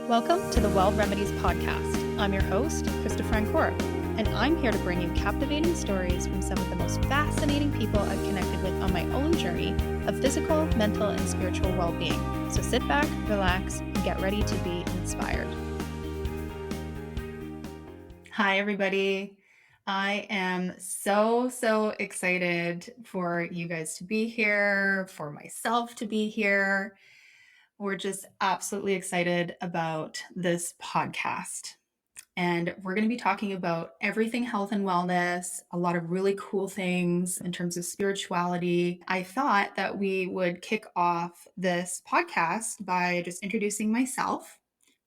Welcome to the Wild Remedies podcast. I'm your host, Krysta, and I'm here to bring you captivating stories from some of the most fascinating people I've connected with on my own journey of physical, mental, and spiritual well-being. So sit back, relax, and get ready to be inspired. Hi, everybody. I am so excited for you guys to be here, for myself to be here. We're just absolutely excited about this podcast. And we're going to be talking about everything health and wellness, a lot of really cool things in terms of spirituality. I thought that we would kick off this podcast by just introducing myself,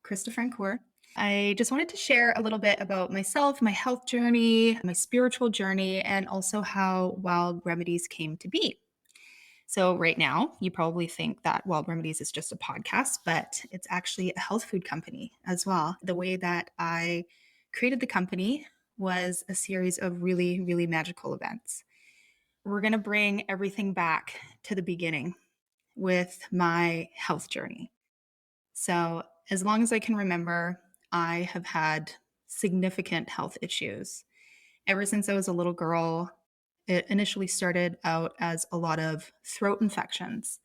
Krysta. I just wanted to share a little bit about myself, my health journey, my spiritual journey, and also how Wild Remedies came to be. So right now, you probably think that Wild Remedies is just a podcast, but it's actually a health food company as well. The way that I created the company was a series of really magical events. We're going to bring everything back to the beginning with my health journey. So as long as I can remember, I have had significant health issues. Ever since I was a little girl, it initially started out as a lot of throat infections.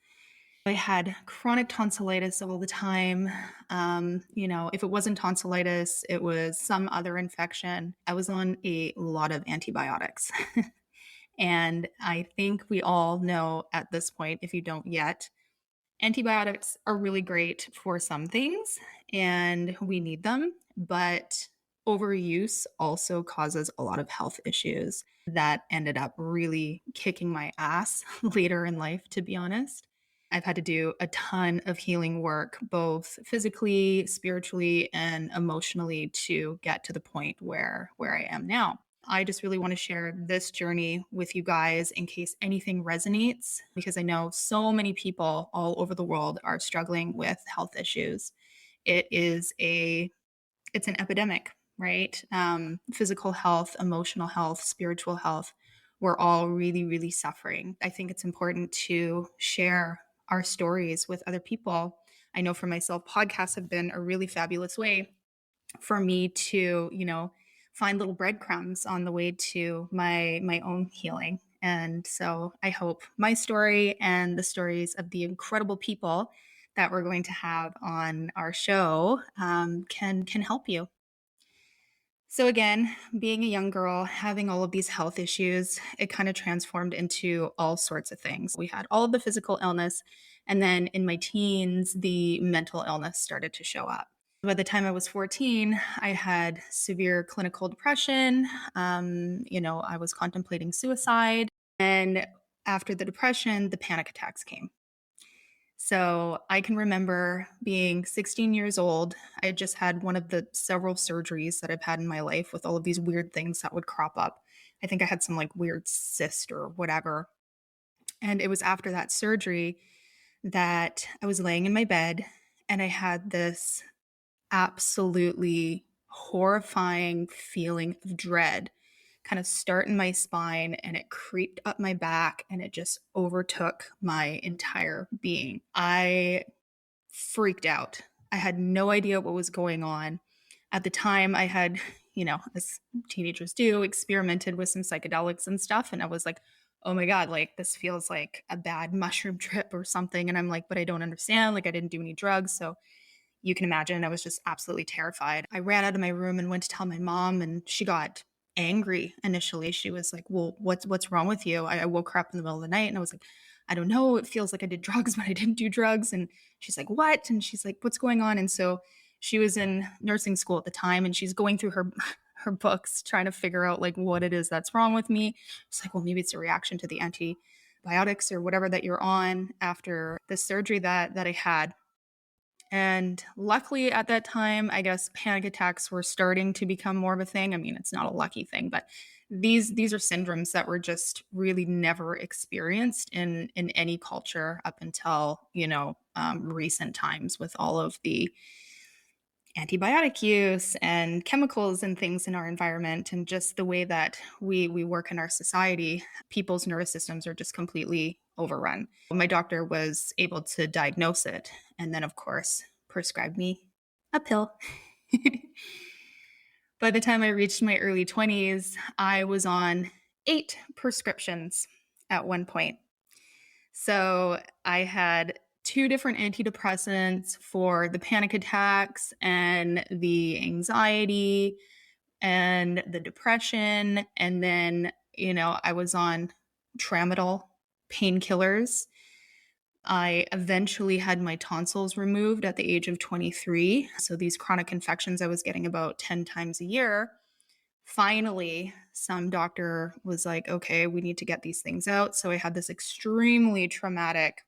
I had chronic tonsillitis all the time. If it wasn't tonsillitis, it was some other infection. I was on a lot of antibiotics. And I think we all know at this point, if you don't yet, antibiotics are really great for some things and we need them, but overuse also causes a lot of health issues that ended up really kicking my ass later in life, to be honest. I've had to do a ton of healing work, both physically, spiritually, and emotionally to get to the point where I am now. I just really want to share this journey with you guys in case anything resonates, because I know so many people all over the world are struggling with health issues. It's an epidemic, right? Physical health, emotional health, spiritual health, we're all really suffering. I think it's important to share our stories with other people. I know for myself, podcasts have been a really fabulous way for me to, find little breadcrumbs on the way to my own healing. And so I hope my story and the stories of the incredible people that we're going to have on our show can help you. So again, being a young girl, having all of these health issues, it kind of transformed into all sorts of things. We had all of the physical illness, and then in my teens, the mental illness started to show up. By the time I was 14, I had severe clinical depression. I was contemplating suicide. And after the depression, the panic attacks came. So I can remember being 16 years old. I had just had one of the several surgeries that I've had in my life with all of these weird things that would crop up. I think I had some like weird cyst or whatever. And it was after that surgery that I was laying in my bed and I had this absolutely horrifying feeling of dread kind of start in my spine, and it creeped up my back and it just overtook my entire being. I freaked out. I had no idea what was going on. At the time, I had, as teenagers do, experimented with some psychedelics and stuff. And I was like, oh my God, like this feels like a bad mushroom trip or something. And I'm like, but I don't understand. Like I didn't do any drugs. So you can imagine I was just absolutely terrified. I ran out of my room and went to tell my mom, and she got angry initially. She was like, well, what's wrong with you? I woke her up in the middle of the night and I was like, I don't know. It feels like I did drugs, but I didn't do drugs. And she's like, what? And she's like, what's going on? And so she was in nursing school at the time, and she's going through her books trying to figure out like what it is that's wrong with me. It's like, well, maybe it's a reaction to the antibiotics or whatever that you're on after the surgery that I had. And luckily at that time, I guess panic attacks were starting to become more of a thing. I mean, it's not a lucky thing, but these are syndromes that were just really never experienced in any culture up until, recent times with all of the antibiotic use and chemicals and things in our environment, and just the way that we work in our society. People's nervous systems are just completely overrun. My doctor was able to diagnose it and then, of course, prescribed me uphill. By the time I reached my early 20s, I was on 8 prescriptions at one point. So I had 2 different antidepressants for the panic attacks and the anxiety and the depression. And then, I was on tramadol painkillers. I eventually had my tonsils removed at the age of 23. So these chronic infections I was getting about 10 times a year. Finally, some doctor was like, okay, we need to get these things out. So I had this extremely traumatic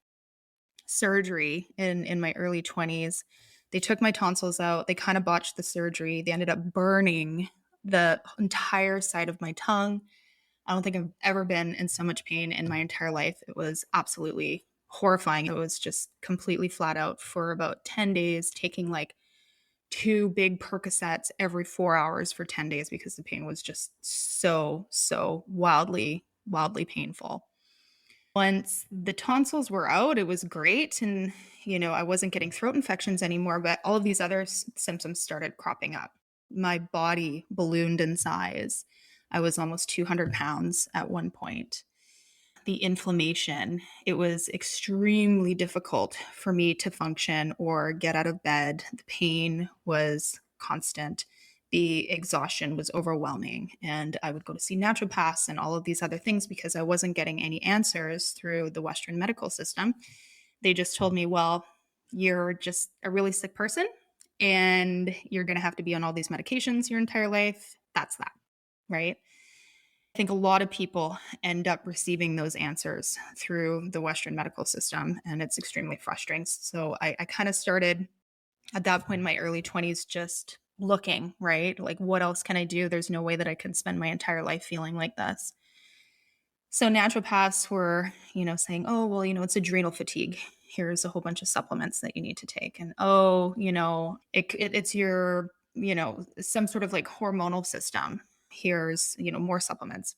surgery in my early 20s. They took my tonsils out. They kind of botched the surgery. They ended up burning the entire side of my tongue. I don't think I've ever been in so much pain in my entire life. It was absolutely horrifying. It was just completely flat out for about 10 days, taking like 2 big Percocets every 4 hours for 10 days because the pain was just so wildly painful. Once the tonsils were out, it was great. And, I wasn't getting throat infections anymore, but all of these other symptoms started cropping up. My body ballooned in size. I was almost 200 pounds at one point. The inflammation, it was extremely difficult for me to function or get out of bed. The pain was constant. The exhaustion was overwhelming. And I would go to see naturopaths and all of these other things because I wasn't getting any answers through the Western medical system. They just told me, well, you're just a really sick person and you're going to have to be on all these medications your entire life. That's that, right? I think a lot of people end up receiving those answers through the Western medical system, and it's extremely frustrating. So I kind of started at that point in my early 20s just looking, right? Like, what else can I do? There's no way that I can spend my entire life feeling like this. So naturopaths were, saying, oh, well, it's adrenal fatigue. Here's a whole bunch of supplements that you need to take. And, oh, it's your, some sort of like hormonal system. Here's, more supplements.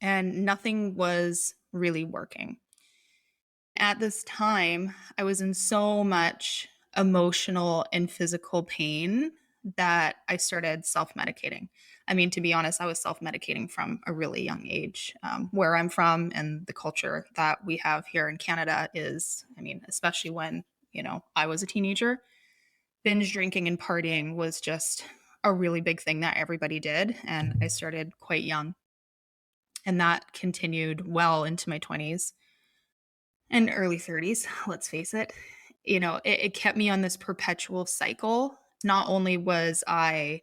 And nothing was really working. At this time, I was in so much emotional and physical pain that I started self-medicating. I mean, to be honest, I was self-medicating from a really young age. Where I'm from and the culture that we have here in Canada is, especially when, I was a teenager, binge drinking and partying was just a really big thing that everybody did. And I started quite young. And that continued well into my 20s and early 30s, let's face it. It kept me on this perpetual cycle. Not only was I,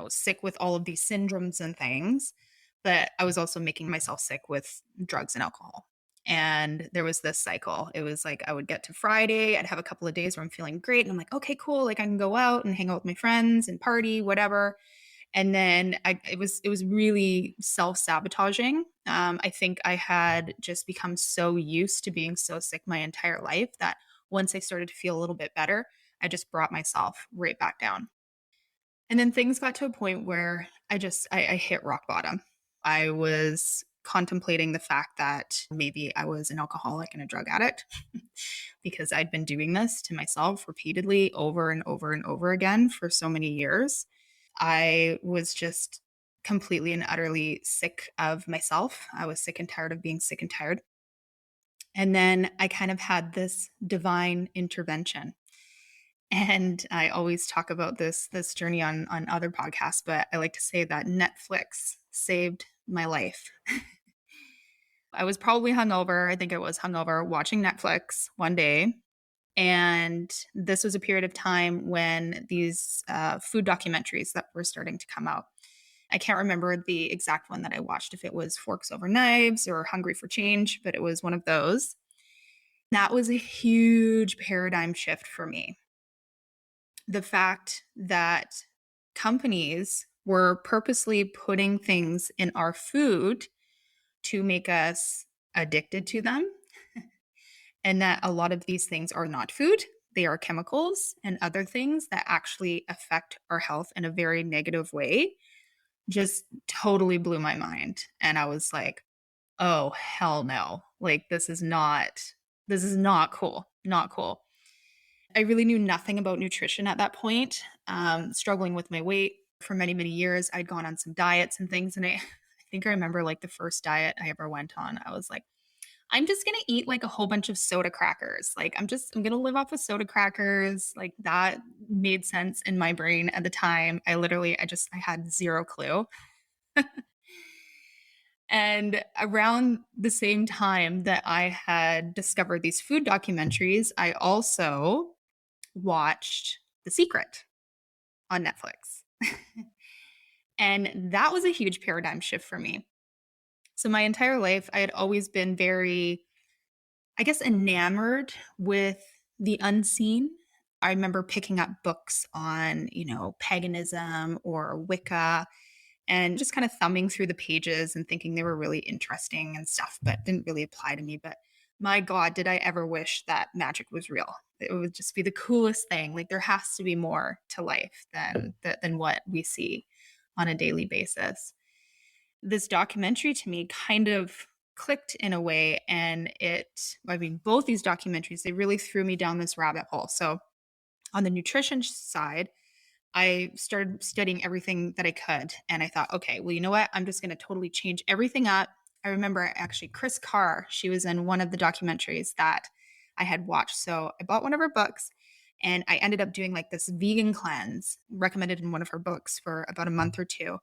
sick with all of these syndromes and things, but I was also making myself sick with drugs and alcohol. And there was this cycle. It was like I would get to Friday, I'd have a couple of days where I'm feeling great. And I'm like, okay, cool. Like I can go out and hang out with my friends and party, whatever. And then it was really self-sabotaging. I think I had just become so used to being so sick my entire life that once I started to feel a little bit better, I just brought myself right back down. And then things got to a point where I hit rock bottom. I was contemplating the fact that maybe I was an alcoholic and a drug addict because I'd been doing this to myself repeatedly over and over and over again for so many years. I was just completely and utterly sick of myself. I was sick and tired of being sick and tired. And then I kind of had this divine intervention. And I always talk about this journey on other podcasts, but I like to say that Netflix saved my life. I was probably hungover. I think I was hungover watching Netflix one day. And this was a period of time when these food documentaries that were starting to come out. I can't remember the exact one that I watched, if it was Forks Over Knives or Hungry for Change, but it was one of those. That was a huge paradigm shift for me. The fact that companies were purposely putting things in our food to make us addicted to them, and that a lot of these things are not food. They are chemicals and other things that actually affect our health in a very negative way, just totally blew my mind. And I was like, oh, hell no. Like, this is not cool. Not cool. I really knew nothing about nutrition at that point, struggling with my weight for many, many years. I'd gone on some diets and things. And I think I remember like the first diet I ever went on, I was like, I'm just going to eat like a whole bunch of soda crackers. Like, I'm going to live off of soda crackers. Like, that made sense in my brain at the time. I had zero clue. And around the same time that I had discovered these food documentaries, I also watched The Secret on Netflix. And that was a huge paradigm shift for me. So, my entire life, I had always been very, I guess, enamored with the unseen. I remember picking up books on, paganism or Wicca and just kind of thumbing through the pages and thinking they were really interesting and stuff, but didn't really apply to me. But my God, did I ever wish that magic was real? It would just be the coolest thing. Like, there has to be more to life than what we see on a daily basis. This documentary to me kind of clicked in a way, and both these documentaries, they really threw me down this rabbit hole. So on the nutrition side, I started studying everything that I could. And I thought, okay, well, you know what? I'm just going to totally change everything up. I remember actually Chris Carr, she was in one of the documentaries that I had watched. So I bought one of her books and I ended up doing like this vegan cleanse recommended in one of her books for about a month or two,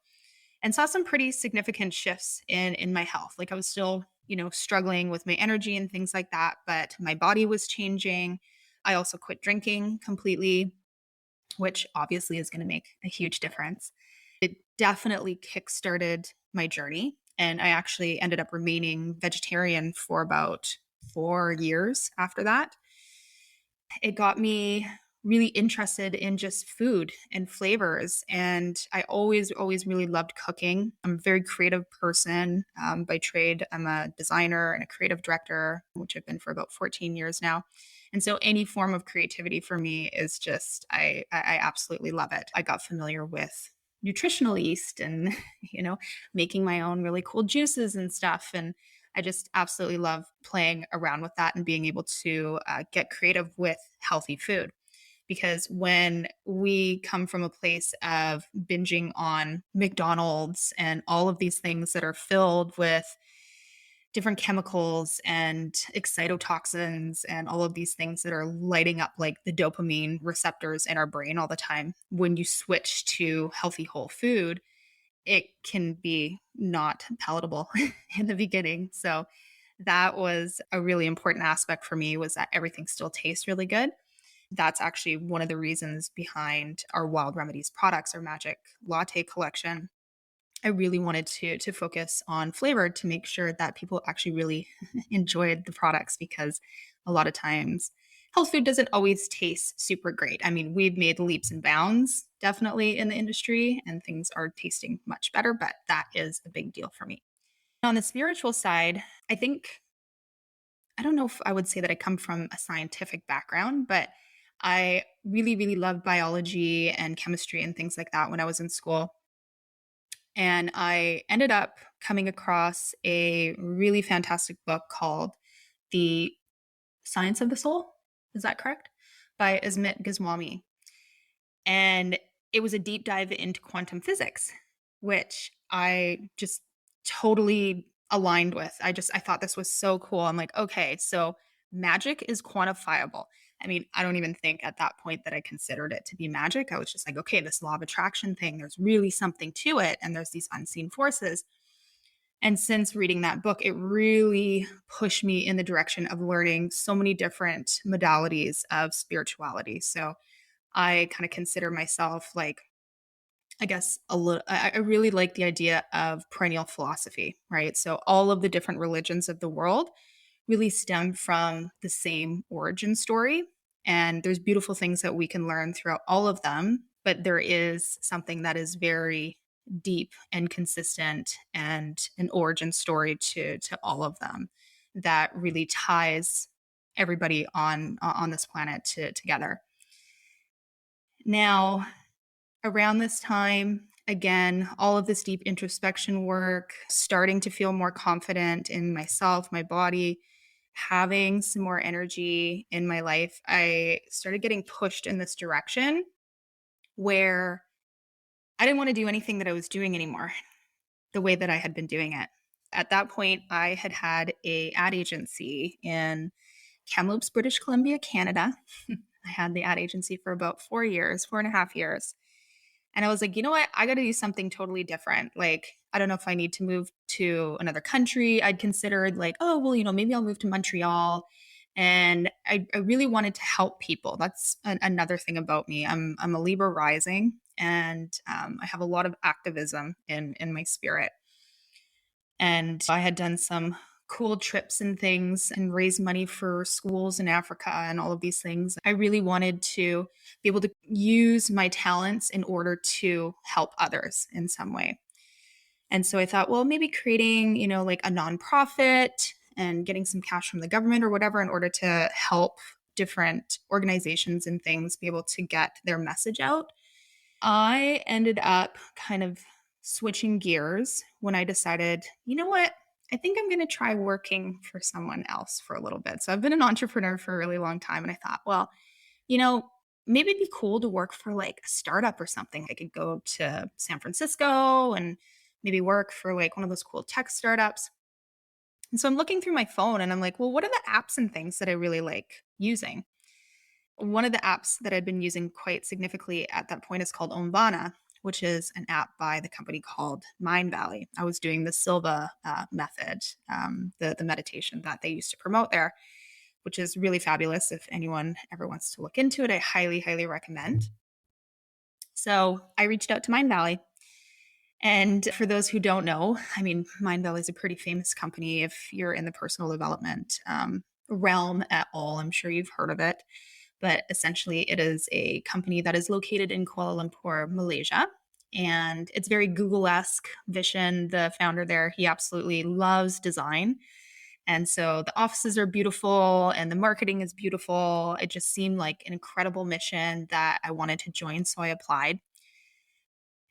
and saw some pretty significant shifts in my health. Like, I was still, struggling with my energy and things like that, but my body was changing. I also quit drinking completely, which obviously is going to make a huge difference. It definitely kickstarted my journey. And I actually ended up remaining vegetarian for about 4 years after that. It got me really interested in just food and flavors. And I always really loved cooking. I'm a very creative person by trade. I'm a designer and a creative director, which I've been for about 14 years now. And so any form of creativity for me is just, I absolutely love it. I got familiar with nutritional yeast and, making my own really cool juices and stuff. And I just absolutely love playing around with that and being able to get creative with healthy food. Because when we come from a place of binging on McDonald's and all of these things that are filled with different chemicals and excitotoxins and all of these things that are lighting up like the dopamine receptors in our brain all the time, when you switch to healthy whole food, it can be not palatable in the beginning. So that was a really important aspect for me, was that everything still tastes really good. That's actually one of the reasons behind our Wild Remedies products, our Magic Latte collection. I really wanted to focus on flavor to make sure that people actually really enjoyed the products, because a lot of times health food doesn't always taste super great. I mean, we've made leaps and bounds definitely in the industry and things are tasting much better, but that is a big deal for me. On the spiritual side, I don't know if I would say that I come from a scientific background, but I really, really loved biology and chemistry and things like that when I was in school. And I ended up coming across a really fantastic book called The Science of the Soul. Is that correct? By Ismet Goswami. And it was a deep dive into quantum physics, which I just totally aligned with. I thought this was so cool. I'm like, okay, so magic is quantifiable. I mean, I don't even think at that point that I considered it to be magic. I was just like, okay, this law of attraction thing, there's really something to it. And there's these unseen forces. And since reading that book, it really pushed me in the direction of learning so many different modalities of spirituality. So I kind of consider myself like, I guess a little, I really like the idea of perennial philosophy, right? So all of the different religions of the world really stem from the same origin story. And there's beautiful things that we can learn throughout all of them, but there is something that is very deep and consistent and an origin story to all of them that really ties everybody on this planet together. Now, around this time, again, all of this deep introspection work, starting to feel more confident in myself, my body, having some more energy in my life, I started getting pushed in this direction where I didn't want to do anything that I was doing anymore the way that I had been doing it. At that point, I had had a ad agency in Kamloops, British Columbia, Canada. I had the ad agency for about 4 years, 4.5 years. And I was like, you know what? I got to do something totally different. Like, I don't know if I need to move to another country. I'd considered, like, oh, well, maybe I'll move to Montreal. And I really wanted to help people. That's another thing about me. I'm a Libra rising, and I have a lot of activism in my spirit. And I had done some cool trips and things and raised money for schools in Africa and all of these things. I really wanted to be able to use my talents in order to help others in some way. And so I thought, well, maybe creating, like a nonprofit and getting some cash from the government or whatever in order to help different organizations and things be able to get their message out. I ended up kind of switching gears when I decided, you know what? I think I'm going to try working for someone else for a little bit. So I've been an entrepreneur for a really long time. And I thought, well, you know, maybe it'd be cool to work for like a startup or something. I could go to San Francisco and maybe work for like one of those cool tech startups. And so I'm looking through my phone and I'm like, well, what are the apps and things that I really like using? One of the apps that I'd been using quite significantly at that point is called Ombana, which is an app by the company called Mind Valley. I was doing the Silva method, the meditation that they used to promote there, which is really fabulous. If anyone ever wants to look into it, I highly, highly recommend. So I reached out to Mind Valley. And for those who don't know, I mean, Mind Valley is a pretty famous company if you're in the personal development realm at all. I'm sure you've heard of it. But essentially, it is a company that is located in Kuala Lumpur, Malaysia. And it's very Google esque. Vishen, the founder there, he absolutely loves design. And so the offices are beautiful and the marketing is beautiful. It just seemed like an incredible mission that I wanted to join. So I applied.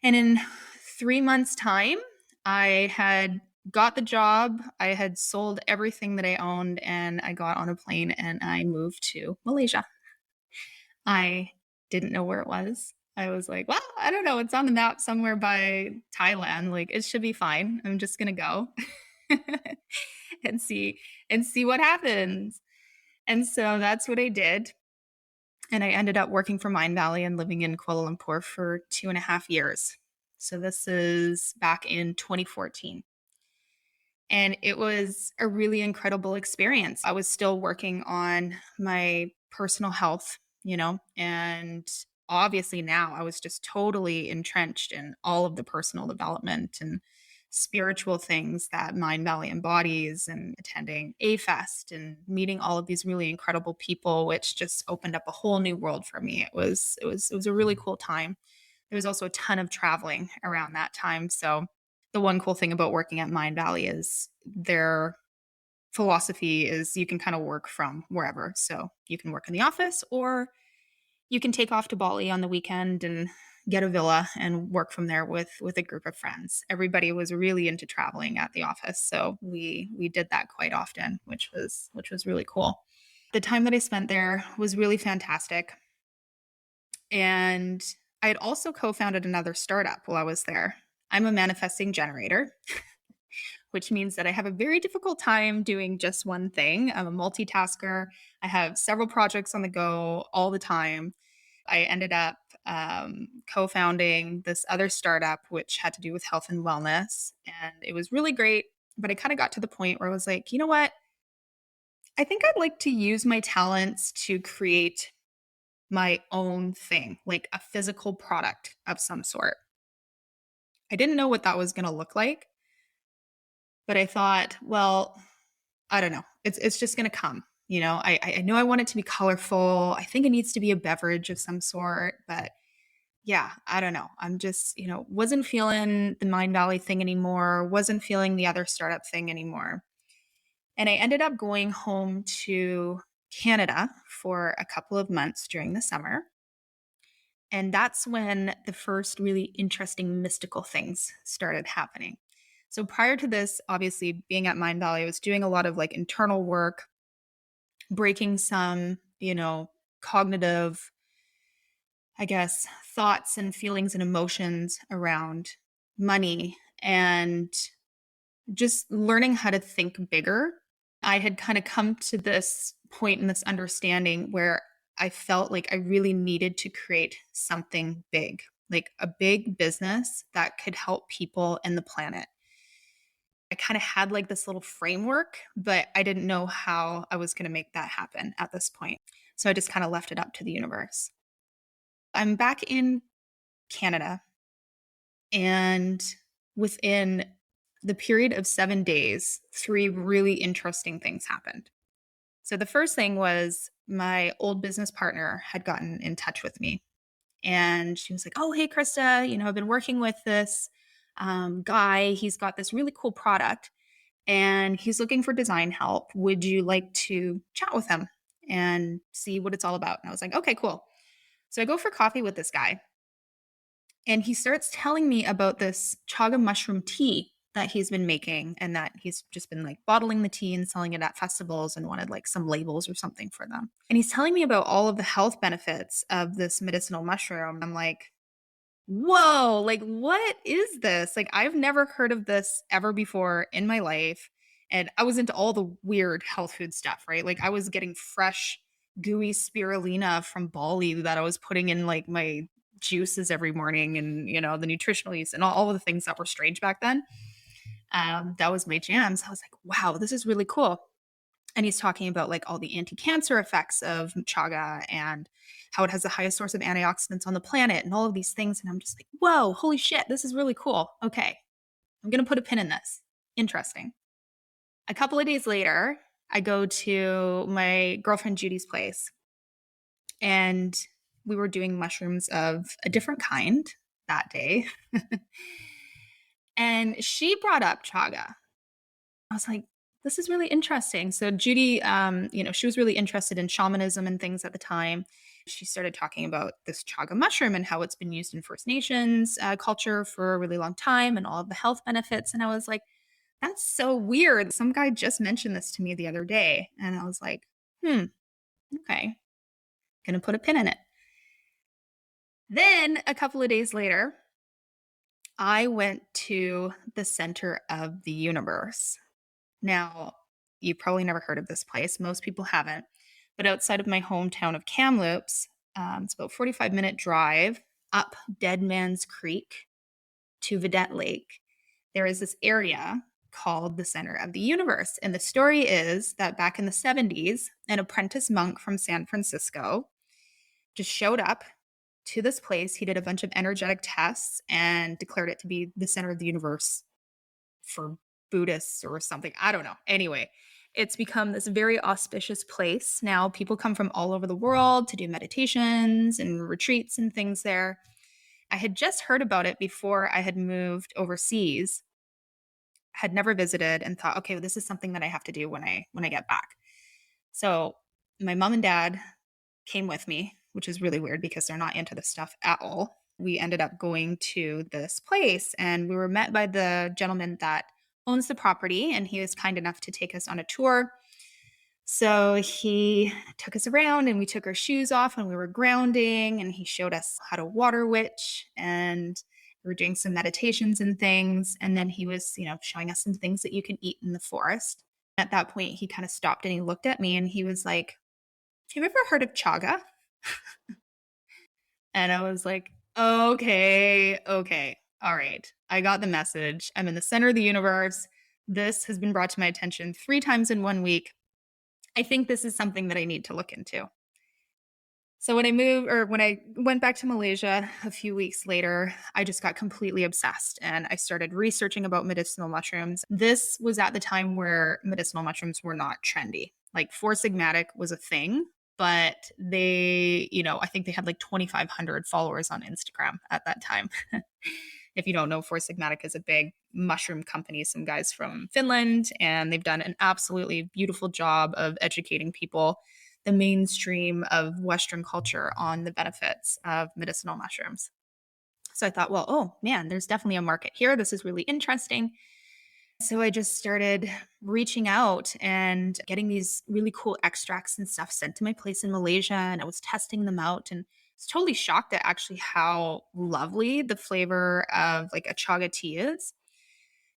And in 3 months' time, I had got the job. I had sold everything that I owned and I got on a plane and I moved to Malaysia. I didn't know where it was. I was like, well, I don't know. It's on the map somewhere by Thailand. Like it should be fine. I'm just going to go and see what happens. And so that's what I did. And I ended up working for Mind Valley and living in Kuala Lumpur for 2.5 years. So this is back in 2014. And it was a really incredible experience. I was still working on my personal health, and obviously now I was just totally entrenched in all of the personal development and spiritual things that Mind Valley embodies and attending A Fest and meeting all of these really incredible people, which just opened up a whole new world for me. It was a really cool time. There was also a ton of traveling around that time. So the one cool thing about working at Mind Valley is their philosophy is you can kind of work from wherever. So you can work in the office or you can take off to Bali on the weekend and get a villa and work from there with a group of friends. Everybody was really into traveling at the office, so we did that quite often, which was really cool. The time that I spent there was really fantastic. And I had also co-founded another startup while I was there. I'm a manifesting generator, which means that I have a very difficult time doing just one thing. I'm a multitasker. I have several projects on the go all the time. I ended up co-founding this other startup, which had to do with health and wellness. And it was really great. But I kind of got to the point where I was like, you know what? I think I'd like to use my talents to create my own thing, like a physical product of some sort. I didn't know what that was going to look like, but I thought, well, I don't know. It's just going to come. I know I want it to be colorful. I think it needs to be a beverage of some sort, but yeah, I don't know. I'm just, wasn't feeling the Mind Valley thing anymore, wasn't feeling the other startup thing anymore. And I ended up going home to Canada for a couple of months during the summer. And that's when the first really interesting mystical things started happening. So prior to this, obviously being at Mind Valley, I was doing a lot of like internal work, breaking some, cognitive, I guess, thoughts and feelings and emotions around money and just learning how to think bigger. I had kind of come to this point in this understanding where I felt like I really needed to create something big, like a big business that could help people and the planet. I kind of had like this little framework, but I didn't know how I was going to make that happen at this point. So I just kind of left it up to the universe. I'm back in Canada, and within the period of 7 days, three really interesting things happened. So the first thing was my old business partner had gotten in touch with me, and she was like, "Oh, hey, Krysta, I've been working with this guy. He's got this really cool product and he's looking for design help. Would you like to chat with him and see what it's all about?" And I was like, "Okay, cool." So I go for coffee with this guy, and he starts telling me about this chaga mushroom tea that he's been making, and that he's just been like bottling the tea and selling it at festivals and wanted like some labels or something for them. And he's telling me about all of the health benefits of this medicinal mushroom. I'm like, whoa, like what is this? Like I've never heard of this ever before in my life. And I was into all the weird health food stuff, right? Like I was getting fresh, gooey spirulina from Bali that I was putting in like my juices every morning, and the nutritional yeast and all of the things that were strange back then. That was my jam. So I was like, wow, this is really cool. And he's talking about like all the anti-cancer effects of chaga and how it has the highest source of antioxidants on the planet and all of these things. And I'm just like, whoa, holy shit, this is really cool. Okay, I'm going to put a pin in this. Interesting. A couple of days later, I go to my girlfriend Judy's place, and we were doing mushrooms of a different kind that day. And she brought up chaga. I was like, this is really interesting. So Judy, she was really interested in shamanism and things at the time. She started talking about this chaga mushroom and how it's been used in First Nations culture for a really long time and all of the health benefits. And I was like, that's so weird. Some guy just mentioned this to me the other day. And I was like, okay, gonna put a pin in it. Then a couple of days later, I went to the center of the universe. Now, you probably never heard of this place. Most people haven't. But outside of my hometown of Kamloops, it's about a 45-minute drive up Dead Man's Creek to Vedette Lake. There is this area called the Center of the Universe. And the story is that back in the 70s, an apprentice monk from San Francisco just showed up to this place. He did a bunch of energetic tests and declared it to be the center of the universe for Buddhists or something. I don't know. Anyway, it's become this very auspicious place. Now people come from all over the world to do meditations and retreats and things there. I had just heard about it before I had moved overseas, had never visited, and thought, okay, well, this is something that I have to do when I get back. So my mom and dad came with me, which is really weird because they're not into this stuff at all. We ended up going to this place, and we were met by the gentleman that owns the property, and he was kind enough to take us on a tour. So he took us around, and we took our shoes off and we were grounding, and he showed us how to water witch, and we were doing some meditations and things. And then he was, showing us some things that you can eat in the forest. At that point, he kind of stopped and he looked at me and he was like, "Have you ever heard of chaga?" And I was like, okay, all right. I got the message. I'm in the center of the universe. This has been brought to my attention 3 times in 1 week. I think this is something that I need to look into. So when I went back to Malaysia a few weeks later, I just got completely obsessed and I started researching about medicinal mushrooms. This was at the time where medicinal mushrooms were not trendy. Like Four Sigmatic was a thing, but they, I think they had like 2,500 followers on Instagram at that time. If you don't know, Four Sigmatic is a big mushroom company, some guys from Finland, and they've done an absolutely beautiful job of educating people, the mainstream of Western culture, on the benefits of medicinal mushrooms. So I thought, well, oh man, there's definitely a market here. This is really interesting. So I just started reaching out and getting these really cool extracts and stuff sent to my place in Malaysia. And I was testing them out and was totally shocked at actually how lovely the flavor of like a chaga tea is.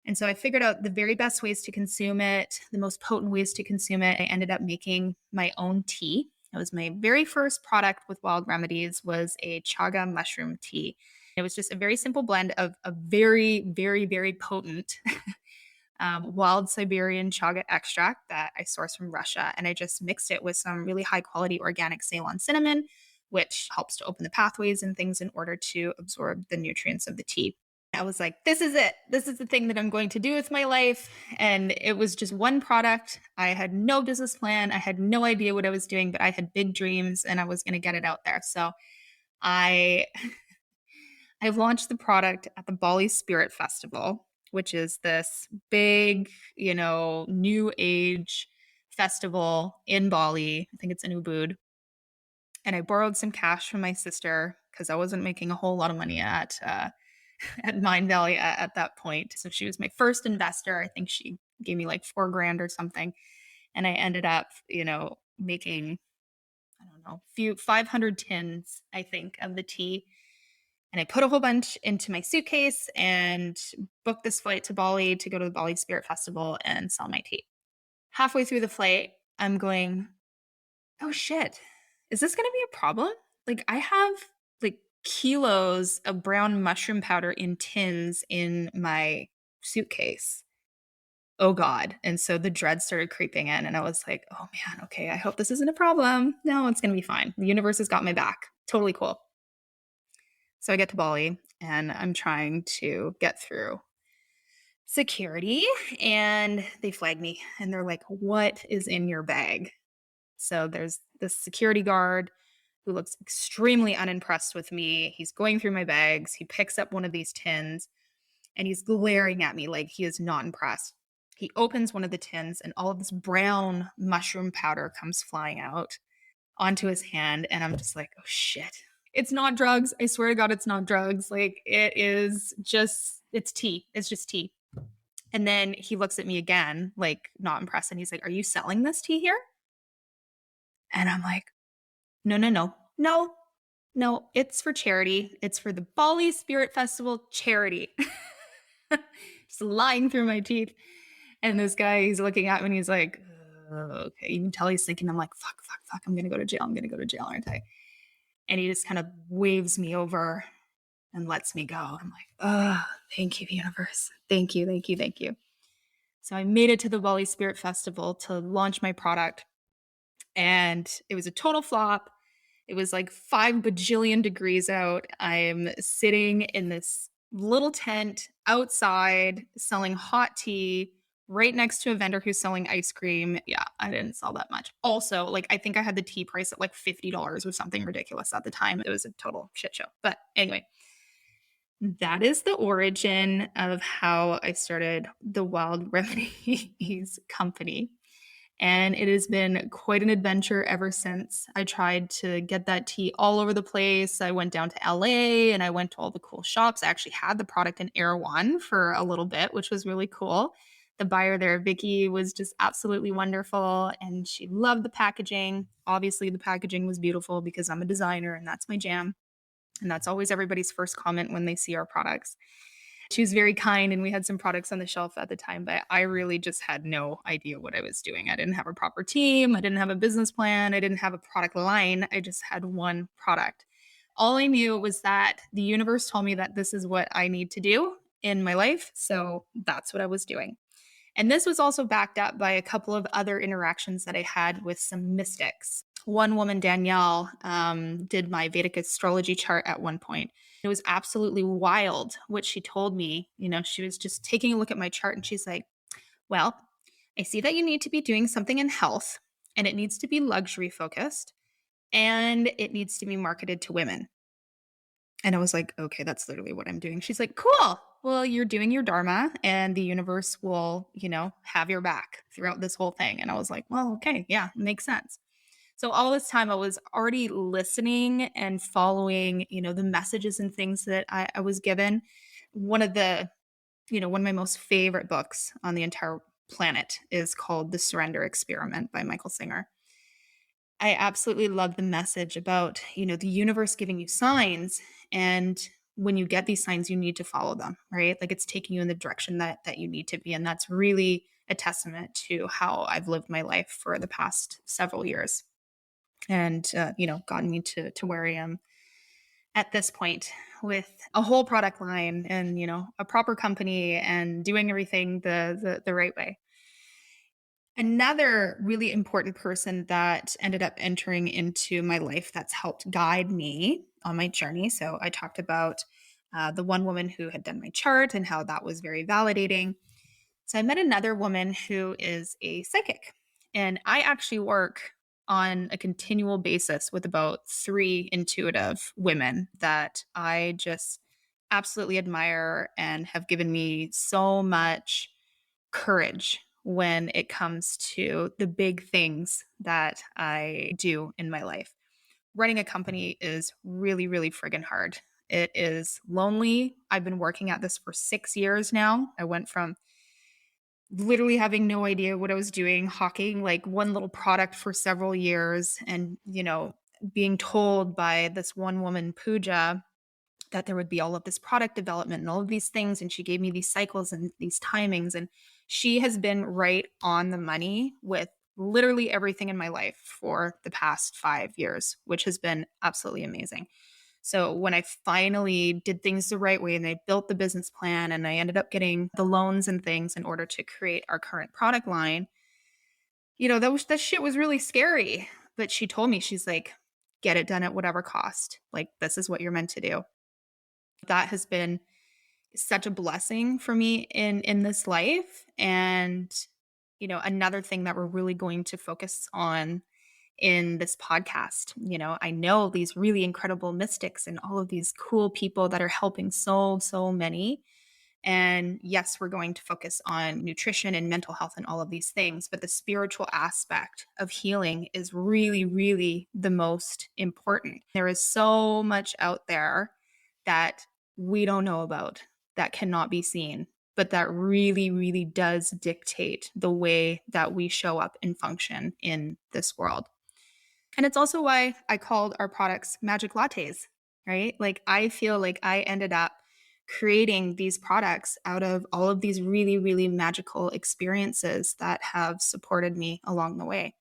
And so I figured out the very best ways to consume it, the most potent ways to consume it. I ended up making my own tea. It was my very first product with Wild Remedies was a chaga mushroom tea. It was just a very simple blend of a very, very, very potent wild Siberian chaga extract that I source from Russia. And I just mixed it with some really high quality organic Ceylon cinnamon, which helps to open the pathways and things in order to absorb the nutrients of the tea. I was like, this is it. This is the thing that I'm going to do with my life. And it was just one product. I had no business plan. I had no idea what I was doing, but I had big dreams and I was going to get it out there. So I I launched the product at the Bali Spirit Festival, which is this big, new age festival in Bali. I think it's in Ubud. And I borrowed some cash from my sister because I wasn't making a whole lot of money at at Mind Valley at that point. So she was my first investor. I think she gave me like 4 grand or something. And I ended up, making, I don't know, few 500 tins, I think, of the tea. And I put a whole bunch into my suitcase and booked this flight to Bali to go to the Bali Spirit Festival and sell my tea. Halfway through the flight, I'm going, oh shit, is this going to be a problem? Like, I have like kilos of brown mushroom powder in tins in my suitcase. Oh God. And so the dread started creeping in, and I was like, oh man, okay, I hope this isn't a problem. No, it's going to be fine. The universe has got my back. Totally cool. So I get to Bali and I'm trying to get through security, and they flag me and they're like, what is in your bag? So there's this security guard who looks extremely unimpressed with me. He's going through my bags. He picks up one of these tins and he's glaring at me like he is not impressed. He opens one of the tins and all of this brown mushroom powder comes flying out onto his hand. And I'm just like, oh shit. It's not drugs. I swear to God, it's not drugs. Like, it is just, it's tea. It's just tea. And then he looks at me again, like not impressed. And he's like, are you selling this tea here? And I'm like, no, no, no, no, no, it's for charity. It's for the Bali Spirit Festival charity. Just lying through my teeth. And this guy, he's looking at me and he's like, okay. You can tell he's thinking, I'm like, fuck, fuck, fuck. I'm going to go to jail. I'm going to go to jail, aren't I? And he just kind of waves me over and lets me go. I'm like, oh, thank you, universe. Thank you, thank you, thank you. So I made it to the Bali Spirit Festival to launch my product. And it was a total flop. It was like 5 bajillion degrees out. I'm sitting in this little tent outside selling hot tea right next to a vendor who's selling ice cream. Yeah, I didn't sell that much. Also, like, I think I had the tea price at like $50 or something ridiculous at the time. It was a total shit show. But anyway, that is the origin of how I started the Wild Remedies company. And it has been quite an adventure ever since. I tried to get that tea all over the place. I went down to LA and I went to all the cool shops. I actually had the product in Erewhon for a little bit, which was really cool. The buyer there, Vicky, was just absolutely wonderful and she loved the packaging. Obviously, the packaging was beautiful because I'm a designer and that's my jam. And that's always everybody's first comment when they see our products. She was very kind and we had some products on the shelf at the time, but I really just had no idea what I was doing. I didn't have a proper team. I didn't have a business plan. I didn't have a product line. I just had one product. All I knew was that the universe told me that this is what I need to do in my life. So that's what I was doing. And this was also backed up by a couple of other interactions that I had with some mystics. One woman, Danielle, did my Vedic astrology chart at one point. It was absolutely wild what she told me. She was just taking a look at my chart and she's like, well, I see that you need to be doing something in health and it needs to be luxury focused and it needs to be marketed to women. And I was like, okay, that's literally what I'm doing. She's like, cool. Well, you're doing your dharma and the universe will, have your back throughout this whole thing. And I was like, well, okay, yeah, makes sense. So all this time I was already listening and following, the messages and things that I was given. One of the One of my most favorite books on the entire planet is called The Surrender Experiment by Michael Singer. I absolutely love the message about, the universe giving you signs, and when you get these signs you need to follow them, right? Like it's taking you in the direction that you need to be, and that's really a testament to how I've lived my life for the past several years, and gotten me to where I am at this point with a whole product line and a proper company and doing everything the right way. Another really important person that ended up entering into my life that's helped guide me on my journey. So I talked about the one woman who had done my chart and how that was very validating. So I met another woman who is a psychic, and I actually work on a continual basis with about three intuitive women that I just absolutely admire and have given me so much courage when it comes to the big things that I do in my life. Running a company is really, really friggin' hard. It is lonely. I've been working at this for 6 years now. I went from literally having no idea what I was doing, hawking like one little product for several years, and, being told by this one woman, Pooja, that there would be all of this product development and all of these things. And she gave me these cycles and these timings. And she has been right on the money with literally everything in my life for the past 5 years, which has been absolutely amazing. So when I finally did things the right way and I built the business plan and I ended up getting the loans and things in order to create our current product line, that shit was really scary. But she told me, she's like, get it done at whatever cost. Like, this is what you're meant to do. That has been such a blessing for me in this life. And, another thing that we're really going to focus on in this podcast. I know these really incredible mystics and all of these cool people that are helping so many. And yes, we're going to focus on nutrition and mental health and all of these things, but the spiritual aspect of healing is really, really the most important. There is so much out there that we don't know about, that cannot be seen, but that really, really does dictate the way that we show up and function in this world. And it's also why I called our products magic lattes, right? Like I feel like I ended up creating these products out of all of these really, really magical experiences that have supported me along the way.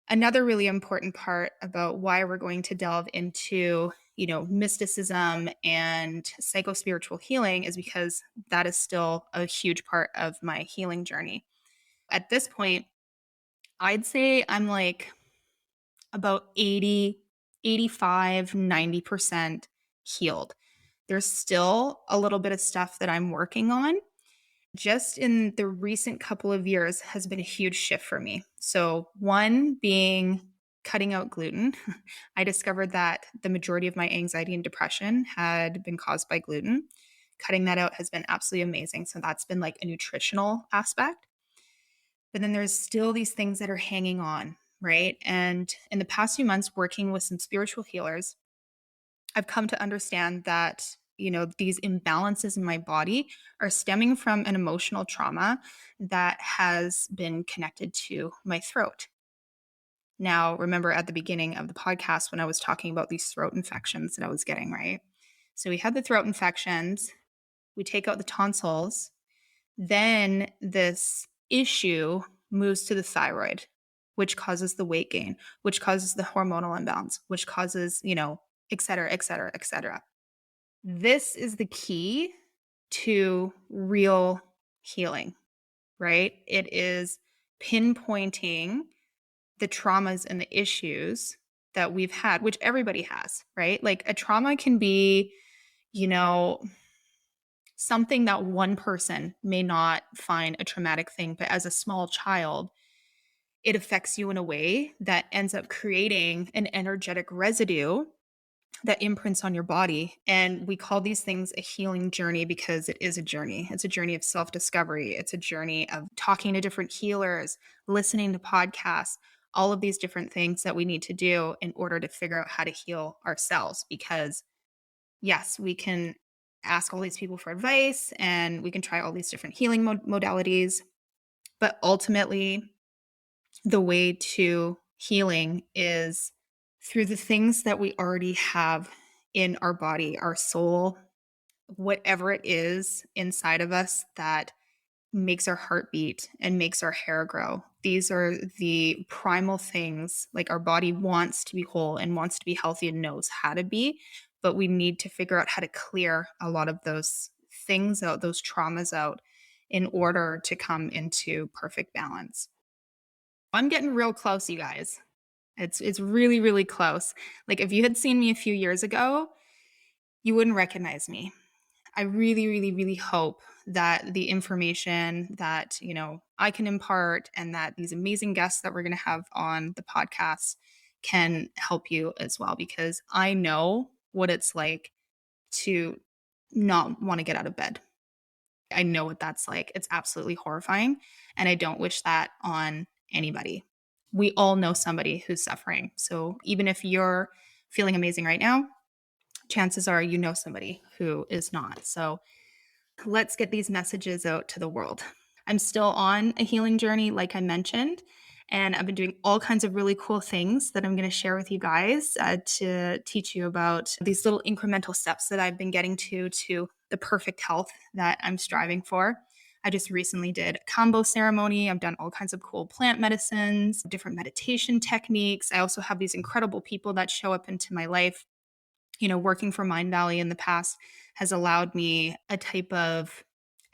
Another really important part about why we're going to delve into, mysticism and psychospiritual healing is because that is still a huge part of my healing journey. At this point, I'd say I'm like about 80, 85, 90% healed. There's still a little bit of stuff that I'm working on. Just in the recent couple of years has been a huge shift for me. So, one being cutting out gluten. I discovered that the majority of my anxiety and depression had been caused by gluten. Cutting that out has been absolutely amazing. So, that's been like a nutritional aspect. But then there's still these things that are hanging on, right? And in the past few months, working with some spiritual healers, I've come to understand that, these imbalances in my body are stemming from an emotional trauma that has been connected to my throat. Now, remember at the beginning of the podcast when I was talking about these throat infections that I was getting, right? So we had the throat infections, we take out the tonsils, then this issue moves to the thyroid, which causes the weight gain, which causes the hormonal imbalance, which causes, et cetera, et cetera, et cetera. This is the key to real healing, right? It is pinpointing the traumas and the issues that we've had, which everybody has, right? Like a trauma can be, you know, something that one person may not find a traumatic thing, but as a small child, it affects you in a way that ends up creating an energetic residue that imprints on your body. And we call these things a healing journey because it is a journey. It's a journey of self-discovery. It's a journey of talking to different healers, listening to podcasts, all of these different things that we need to do in order to figure out how to heal ourselves. Because yes, we can ask all these people for advice and we can try all these different healing modalities. But ultimately, the way to healing is through the things that we already have in our body, our soul, whatever it is inside of us that makes our heart beat and makes our hair grow. These are the primal things. Like, our body wants to be whole and wants to be healthy and knows how to be, but we need to figure out how to clear a lot of those things out, those traumas out, in order to come into perfect balance. I'm getting real close, you guys. It's really, really close. Like, if you had seen me a few years ago, you wouldn't recognize me. I really, really, really hope that the information that, I can impart and that these amazing guests that we're going to have on the podcast can help you as well, because I know what it's like to not want to get out of bed. I know what that's like. It's absolutely horrifying. And I don't wish that on anybody. We all know somebody who's suffering. So even if you're feeling amazing right now, chances are you know somebody who is not. So let's get these messages out to the world. I'm still on a healing journey, like I mentioned, and I've been doing all kinds of really cool things that I'm going to share with you guys to teach you about these little incremental steps that I've been getting to the perfect health that I'm striving for. I just recently did a combo ceremony. I've done all kinds of cool plant medicines, different meditation techniques. I also have these incredible people that show up into my life. Working for Mind Valley in the past has allowed me a type of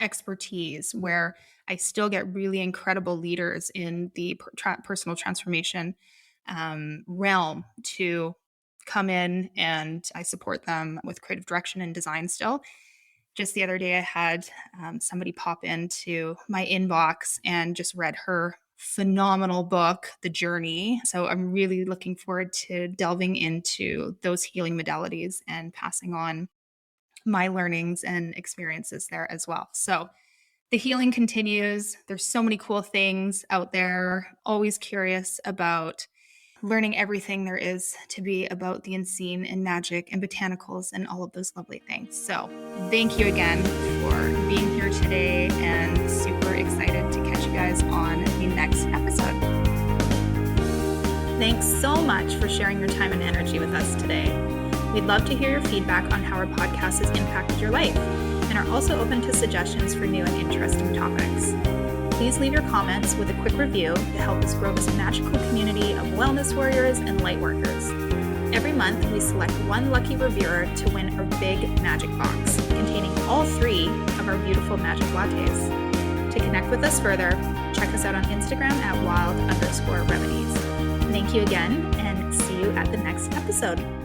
expertise where I still get really incredible leaders in the personal transformation realm to come in, and I support them with creative direction and design still. Just the other day, I had somebody pop into my inbox and just read her phenomenal book, The Journey. So I'm really looking forward to delving into those healing modalities and passing on my learnings and experiences there as well. So the healing continues. There's so many cool things out there. Always curious about learning everything there is to be about the unseen and magic and botanicals and all of those lovely things. So thank you again for being here today, and super excited to catch you guys on the next episode. Thanks so much for sharing your time and energy with us today. We'd love to hear your feedback on how our podcast has impacted your life, and are also open to suggestions for new and interesting topics. Please leave your comments with a quick review to help us grow this magical community of wellness warriors and light workers. Every month, we select one lucky reviewer to win our big magic box containing all 3 of our beautiful magic lattes. To connect with us further, check us out on Instagram at wild_remedies. Thank you again, and see you at the next episode.